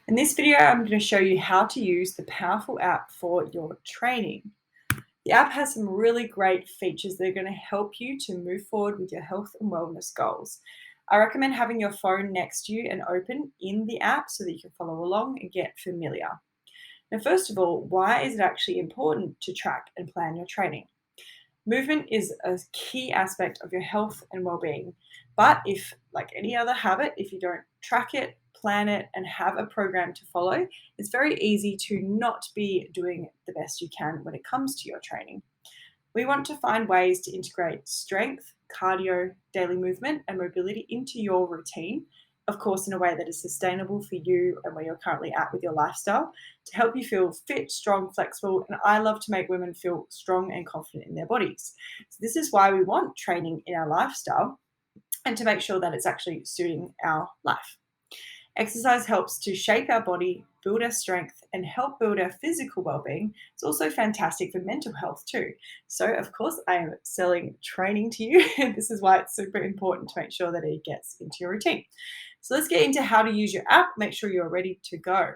In this video, I'm going to show you how to use the Powherful app for your training. The app has some really great features that are going to help you to move forward with your health and wellness goals. I recommend having your phone next to you and open in the app so that you can follow along and get familiar. Now, first of all, why is it actually important to track and plan your training? Movement is a key aspect of your health and well-being. But if, like any other habit, if you don't track it, plan it, and have a program to follow, it's very easy to not be doing the best you can when it comes to your training. We want to find ways to integrate strength, cardio, daily movement, and mobility into your routine, of course, in a way that is sustainable for you and where you're currently at with your lifestyle, to help you feel fit, strong, flexible. And I love to make women feel strong and confident in their bodies. So, this is why we want training in our lifestyle and to make sure that it's actually suiting our life. Exercise helps to shape our body, build our strength, and help build our physical well-being. It's also fantastic for mental health too. So, of course, I am selling training to you. This is why it's super important to make sure that it gets into your routine. So let's get into how to use your app. Make sure you're ready to go.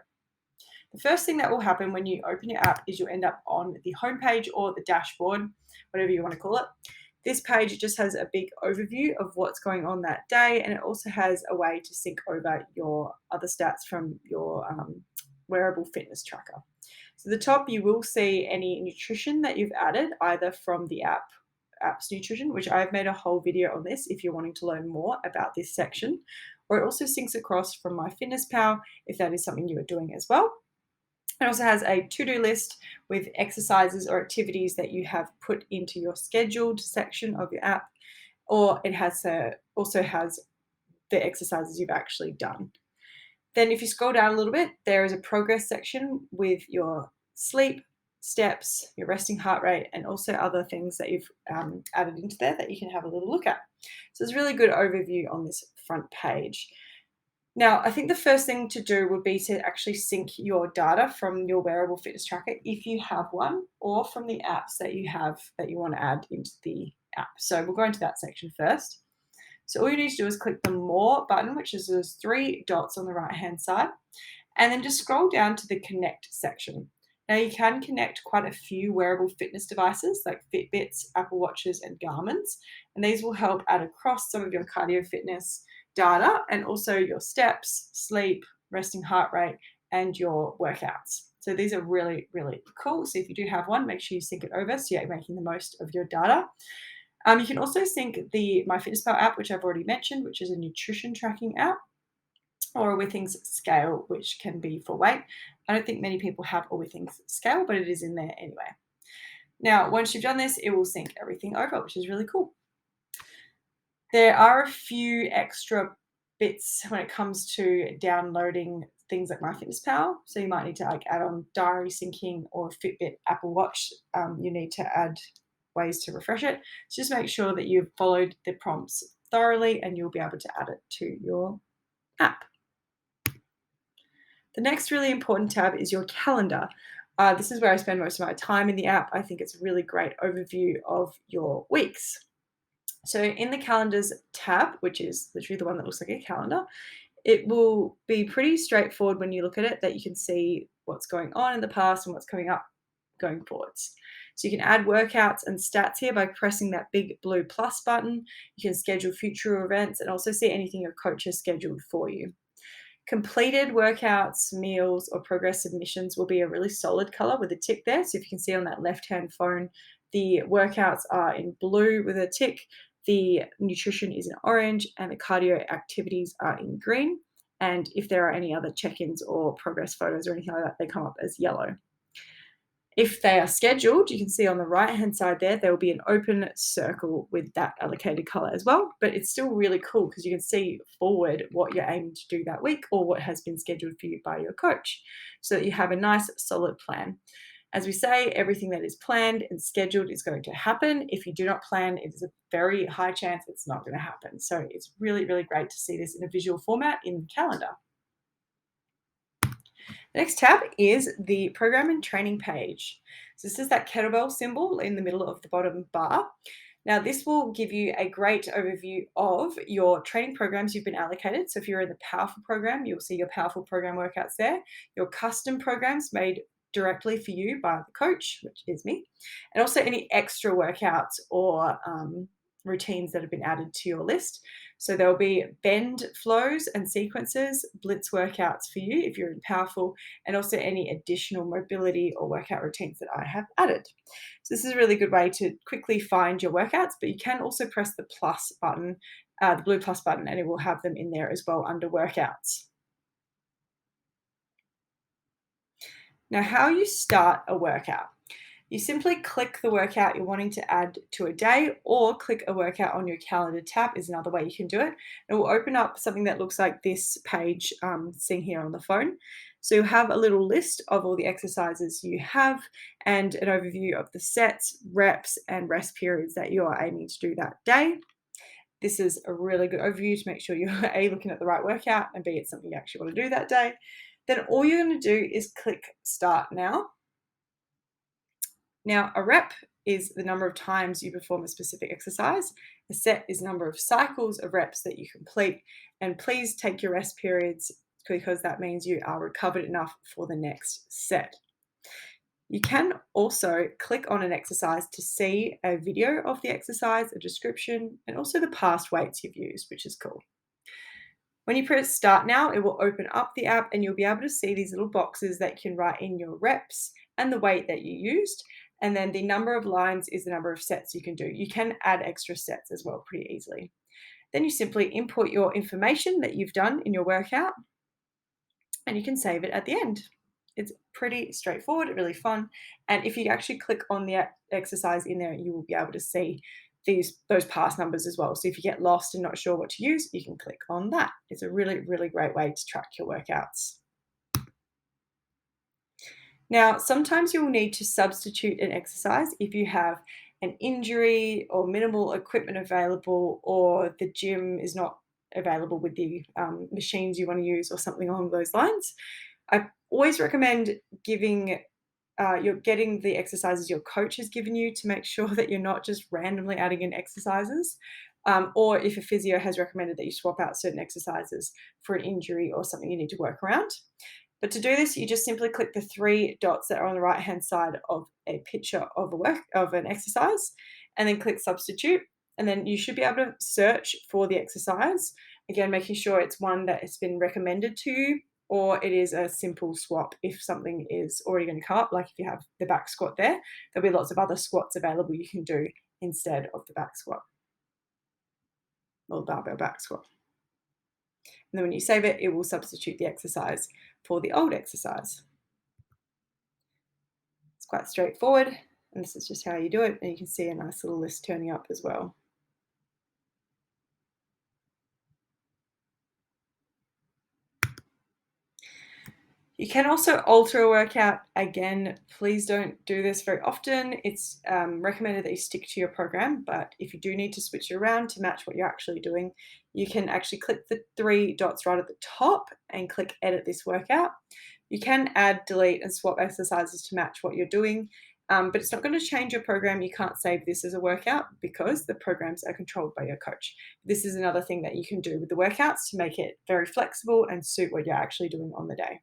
The first thing that will happen when you open your app is you'll end up on the homepage or the dashboard, whatever you want to call it. This page just has a big overview of what's going on that day, and it also has a way to sync over your other stats from your wearable fitness tracker. So at the top, you will see any nutrition that you've added, either from the app's nutrition, which I've made a whole video on this if you're wanting to learn more about this section, or it also syncs across from MyFitnessPal if that is something you are doing as well. It also has a to-do list with exercises or activities that you have put into your scheduled section of your app, or it also has the exercises you've actually done. Then if you scroll down a little bit, there is a progress section with your sleep, steps, your resting heart rate, and also other things that you've added into there that you can have a little look at. So it's a really good overview on this front page. Now, I think the first thing to do would be to actually sync your data from your wearable fitness tracker, if you have one, or from the apps that you have that you want to add into the app. So we'll go into that section first. So all you need to do is click the More button, which is those three dots on the right-hand side, and then just scroll down to the Connect section. Now, you can connect quite a few wearable fitness devices like Fitbits, Apple Watches, and Garmin's, and these will help add across some of your cardio fitness data and also your steps, sleep, resting heart rate, and your workouts. So these are really, really cool. So if you do have one, make sure you sync it over so you're making the most of your data. You can also sync the MyFitnessPal app, which I've already mentioned, which is a nutrition tracking app, or a Withings scale, which can be for weight. I don't think many people have a Withings scale, but it is in there anyway. Now, once you've done this, it will sync everything over, which is really cool. There are a few extra bits when it comes to downloading things like MyFitnessPal. So you might need to add on diary syncing or Fitbit, Apple Watch. You need to add ways to refresh it. So just make sure that you've followed the prompts thoroughly and you'll be able to add it to your app. The next really important tab is your calendar. This is where I spend most of my time in the app. I think it's a really great overview of your weeks. So in the calendars tab, which is literally the one that looks like a calendar, it will be pretty straightforward when you look at it, that you can see what's going on in the past and what's coming up going forwards. So you can add workouts and stats here by pressing that big blue plus button. You can schedule future events and also see anything your coach has scheduled for you. Completed workouts, meals, or progress submissions will be a really solid color with a tick there. So if you can see on that left-hand phone, the workouts are in blue with a tick, the nutrition is in orange, and the cardio activities are in green. And if there are any other check-ins or progress photos or anything like that, they come up as yellow. If they are scheduled, you can see on the right-hand side there will be an open circle with that allocated color as well, but it's still really cool because you can see forward what you're aiming to do that week or what has been scheduled for you by your coach so that you have a nice solid plan. As we say, everything that is planned and scheduled is going to happen. If you do not plan, it's a very high chance it's not going to happen. So it's really, really great to see this in a visual format in the calendar. The next tab is the program and training page. So this is that kettlebell symbol in the middle of the bottom bar. Now, this will give you a great overview of your training programs you've been allocated. So if you're in the Powerful program, you'll see your Powerful program workouts there, your custom programs made directly for you by the coach, which is me, and also any extra workouts or routines that have been added to your list. So there'll be bend flows and sequences, blitz workouts for you if you're in Powerful, and also any additional mobility or workout routines that I have added. So this is a really good way to quickly find your workouts, but you can also press the plus button, the blue plus button, and it will have them in there as well under workouts. Now, how you start a workout. You simply click the workout you're wanting to add to a day, or click a workout on your calendar tab is another way you can do it. It will open up something that looks like this page seen here on the phone. So you have a little list of all the exercises you have and an overview of the sets, reps, and rest periods that you are aiming to do that day. This is a really good overview to make sure you're A, looking at the right workout, and B, it's something you actually want to do that day. Then all you're going to do is click Start Now. Now, a rep is the number of times you perform a specific exercise. A set is the number of cycles of reps that you complete. And please take your rest periods because that means you are recovered enough for the next set. You can also click on an exercise to see a video of the exercise, a description, and also the past weights you've used, which is cool. When you press Start Now, it will open up the app and you'll be able to see these little boxes that you can write in your reps and the weight that you used. And then the number of lines is the number of sets you can do. You can add extra sets as well pretty easily. Then you simply input your information that you've done in your workout and you can save it at the end. It's pretty straightforward, really fun. And if you actually click on the exercise in there, you will be able to see those past numbers as well. So if you get lost and not sure what to use, you can click on that. It's a really, really great way to track your workouts. Now, sometimes you'll need to substitute an exercise if you have an injury or minimal equipment available, or the gym is not available with the machines you want to use, or something along those lines. I always recommend you're getting the exercises your coach has given you to make sure that you're not just randomly adding in exercises. Or if a physio has recommended that you swap out certain exercises for an injury or something you need to work around. But to do this, you just simply click the three dots that are on the right-hand side of a picture of an exercise, and then click substitute. And then you should be able to search for the exercise. Again, making sure it's one that has been recommended to you, or it is a simple swap if something is already going to come up, like if you have the back squat there, there'll be lots of other squats available you can do instead of the back squat, or barbell back squat. And then when you save it, it will substitute the exercise for the old exercise. It's quite straightforward, and this is just how you do it. And you can see a nice little list turning up as well. You can also alter a workout. Again, please don't do this very often. It's recommended that you stick to your program, but if you do need to switch it around to match what you're actually doing, you can actually click the three dots right at the top and click Edit this workout. You can add, delete, and swap exercises to match what you're doing, but it's not going to change your program. You can't save this as a workout because the programs are controlled by your coach. This is another thing that you can do with the workouts to make it very flexible and suit what you're actually doing on the day.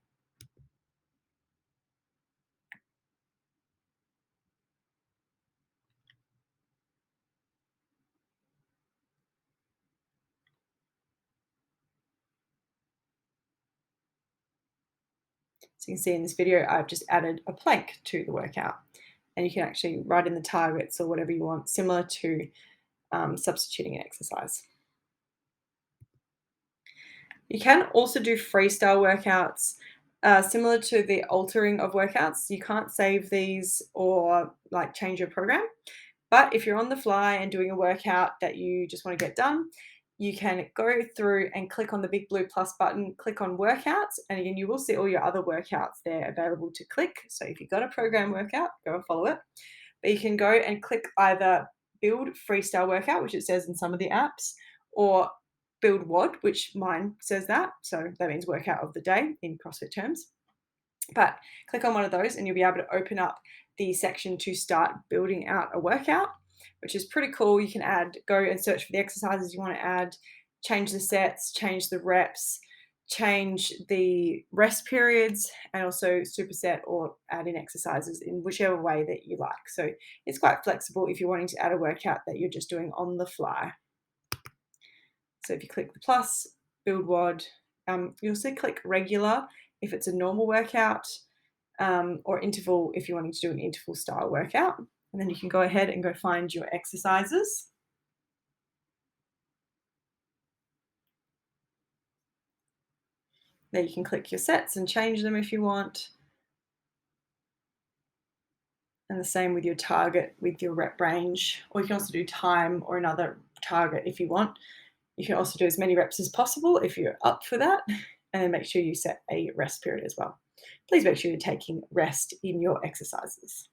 So you can see in this video, I've just added a plank to the workout, and you can actually write in the targets or whatever you want, similar to substituting an exercise. You can also do freestyle workouts, similar to the altering of workouts. You can't save these or like change your program. But if you're on the fly and doing a workout that you just want to get done, you can go through and click on the big blue plus button, click on workouts, and again, you will see all your other workouts there available to click. So if you've got a program workout, go and follow it. But you can go and click either build freestyle workout, which it says in some of the apps, or build WOD, which mine says that. So that means workout of the day in CrossFit terms. But click on one of those and you'll be able to open up the section to start building out a workout. which is pretty cool. You can go and search for the exercises you want to add, change the sets, change the reps, change the rest periods, and also superset or add in exercises in whichever way that you like. So it's quite flexible if you're wanting to add a workout that you're just doing on the fly. So if you click the plus, build WOD, you also click regular if it's a normal workout, or interval if you're wanting to do an interval style workout. And then you can go ahead and go find your exercises. There you can click your sets and change them if you want. And the same with your target, with your rep range, or you can also do time or another target if you want. You can also do as many reps as possible if you're up for that, and then make sure you set a rest period as well. Please make sure you're taking rest in your exercises.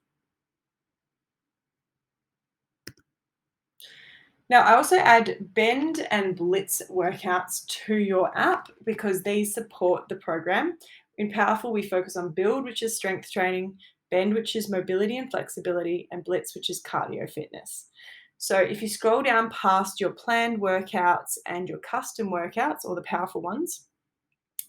Now, I also add bend and blitz workouts to your app because these support the program. In Powerful, we focus on build, which is strength training, bend, which is mobility and flexibility, and blitz, which is cardio fitness. So if you scroll down past your planned workouts and your custom workouts, or the powerful ones,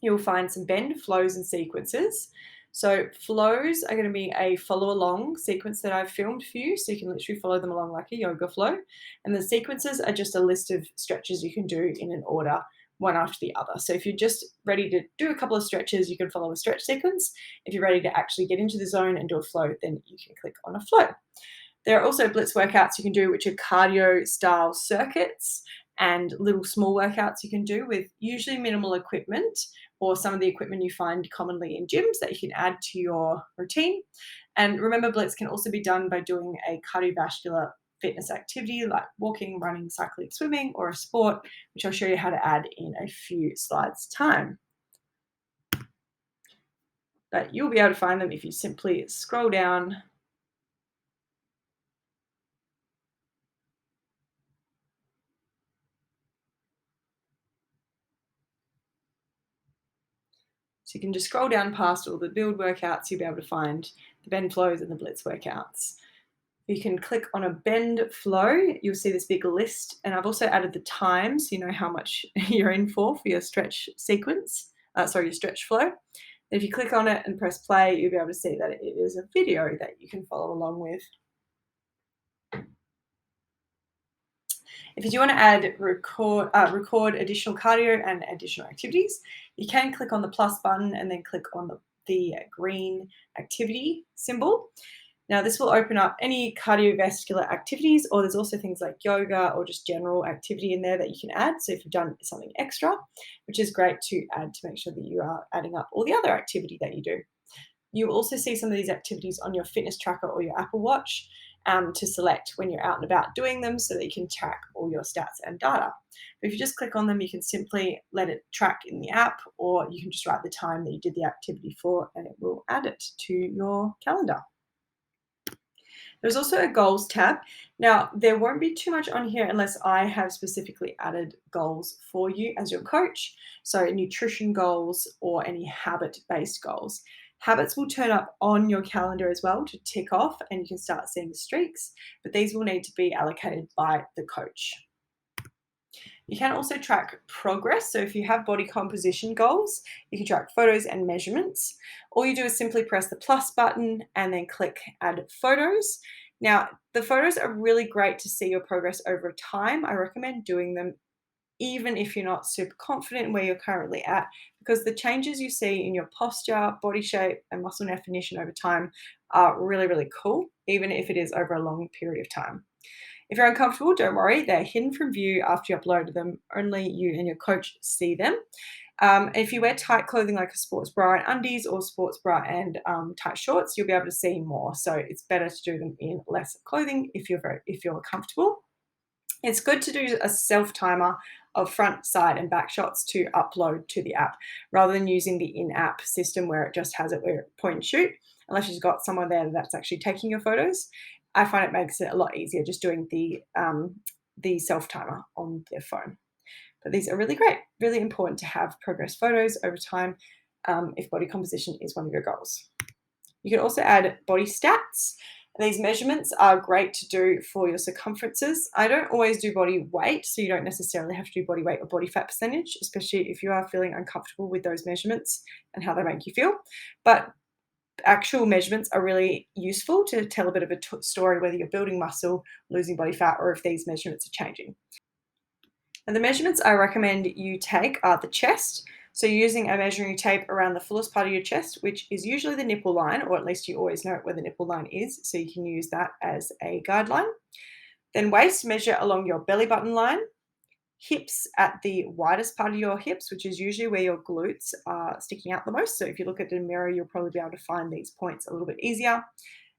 you'll find some bend, flows, and sequences. So flows are going to be a follow along sequence that I've filmed for you, so you can literally follow them along like a yoga flow. And the sequences are just a list of stretches you can do in an order, one after the other. So if you're just ready to do a couple of stretches, you can follow a stretch sequence. If you're ready to actually get into the zone and do a flow, then you can click on a flow. There are also blitz workouts you can do, which are cardio style circuits, and little small workouts you can do with usually minimal equipment, or some of the equipment you find commonly in gyms that you can add to your routine. And remember, blitz can also be done by doing a cardiovascular fitness activity like walking, running, cycling, swimming, or a sport, which I'll show you how to add in a few slides' time. But you'll be able to find them if you simply scroll down. So you can just scroll down past all the build workouts, you'll be able to find the bend flows and the blitz workouts. You can click on a bend flow, you'll see this big list, and I've also added the time so you know how much you're in for your stretch sequence, your stretch flow. If you click on it and press play, you'll be able to see that it is a video that you can follow along with. If you do want to record additional cardio and additional activities, you can click on the plus button and then click on the green activity symbol. Now, this will open up any cardiovascular activities, or there's also things like yoga or just general activity in there that you can add. So if you've done something extra, which is great to add to make sure that you are adding up all the other activity that you do. You'll also see some of these activities on your fitness tracker or your Apple Watch to select when you're out and about doing them so that you can track all your stats and data. But if you just click on them, you can simply let it track in the app, or you can just write the time that you did the activity for and it will add it to your calendar. There's also a goals tab. Now, there won't be too much on here unless I have specifically added goals for you as your coach. So nutrition goals or any habit-based goals. Habits will turn up on your calendar as well to tick off, and you can start seeing the streaks, but these will need to be allocated by the coach. You can also track progress. So if you have body composition goals, you can track photos and measurements. All you do is simply press the plus button and then click add photos. Now, the photos are really great to see your progress over time. I recommend doing them even if you're not super confident in where you're currently at, because the changes you see in your posture, body shape, and muscle definition over time are really, really cool, even if it is over a long period of time. If you're uncomfortable, don't worry. They're hidden from view after you upload them. Only you and your coach see them. If you wear tight clothing like a sports bra and undies, or sports bra and tight shorts, you'll be able to see more. So it's better to do them in less clothing if you're comfortable. It's good to do a self timer of front, side, and back shots to upload to the app, rather than using the in-app system where it just has it where point and shoot, unless you've got someone there that's actually taking your photos. I find it makes it a lot easier just doing the self timer on their phone. But these are really great, really important to have progress photos over time if body composition is one of your goals. You can also add body stats. These measurements are great to do for your circumferences. I don't always do body weight, so you don't necessarily have to do body weight or body fat percentage, especially if you are feeling uncomfortable with those measurements and how they make you feel. But actual measurements are really useful to tell a bit of a story, whether you're building muscle, losing body fat, or if these measurements are changing. And the measurements I recommend you take are the chest. So using a measuring tape around the fullest part of your chest, which is usually the nipple line, or at least you always know where the nipple line is, so you can use that as a guideline. Then waist, measure along your belly button line. Hips at the widest part of your hips, which is usually where your glutes are sticking out the most. So if you look at the mirror, you'll probably be able to find these points a little bit easier.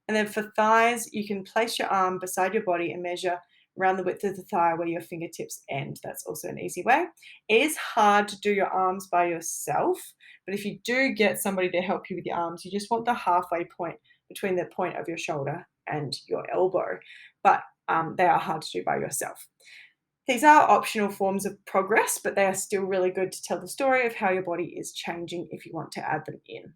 And then for thighs, you can place your arm beside your body and measure around the width of the thigh where your fingertips end. That's also an easy way. It is hard to do your arms by yourself, but if you do get somebody to help you with your arms, you just want the halfway point between the point of your shoulder and your elbow. But they are hard to do by yourself. These are optional forms of progress, but they are still really good to tell the story of how your body is changing if you want to add them in.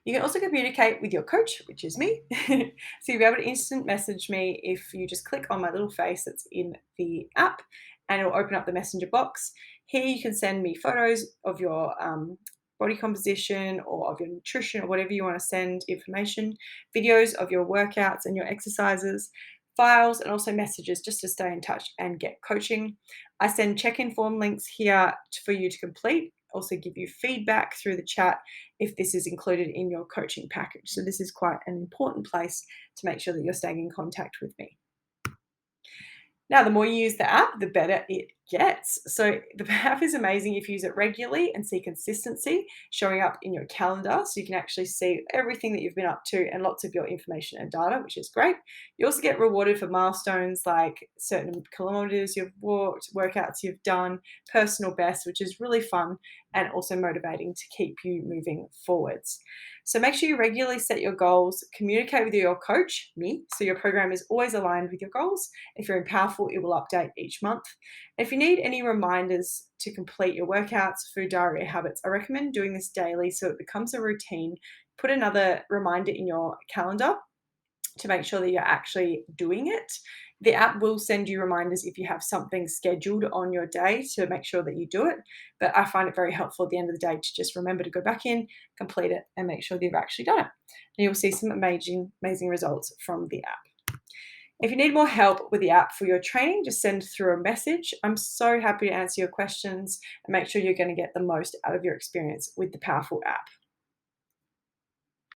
You can also communicate with your coach, which is me. So you'll be able to instant message me if you just click on my little face that's in the app, and it'll open up the messenger box. Here you can send me photos of your body composition or of your nutrition or whatever you want to send information, videos of your workouts and your exercises, files, and also messages just to stay in touch and get coaching. I send check-in form links here for you to complete, also give you feedback through the chat if this is included in your coaching package. So this is quite an important place to make sure that you're staying in contact with me. Now, the more you use the app, the better it gets. So the app is amazing if you use it regularly and see consistency showing up in your calendar. So you can actually see everything that you've been up to and lots of your information and data, which is great. You also get rewarded for milestones like certain kilometers you've walked, workouts you've done, personal best, which is really fun and also motivating to keep you moving forwards. So make sure you regularly set your goals, communicate with your coach, me, so your program is always aligned with your goals. If you're in Powherful, it will update each month. And if you need any reminders to complete your workouts, food diary, habits, I recommend doing this daily so it becomes a routine. Put another reminder in your calendar to make sure that you're actually doing it. The app will send you reminders if you have something scheduled on your day to make sure that you do it. But I find it very helpful at the end of the day to just remember to go back in, complete it, and make sure that you've actually done it. And you'll see some amazing results from the app. If you need more help with the app for your training, just send through a message. I'm so happy to answer your questions and make sure you're going to get the most out of your experience with the Powherful app.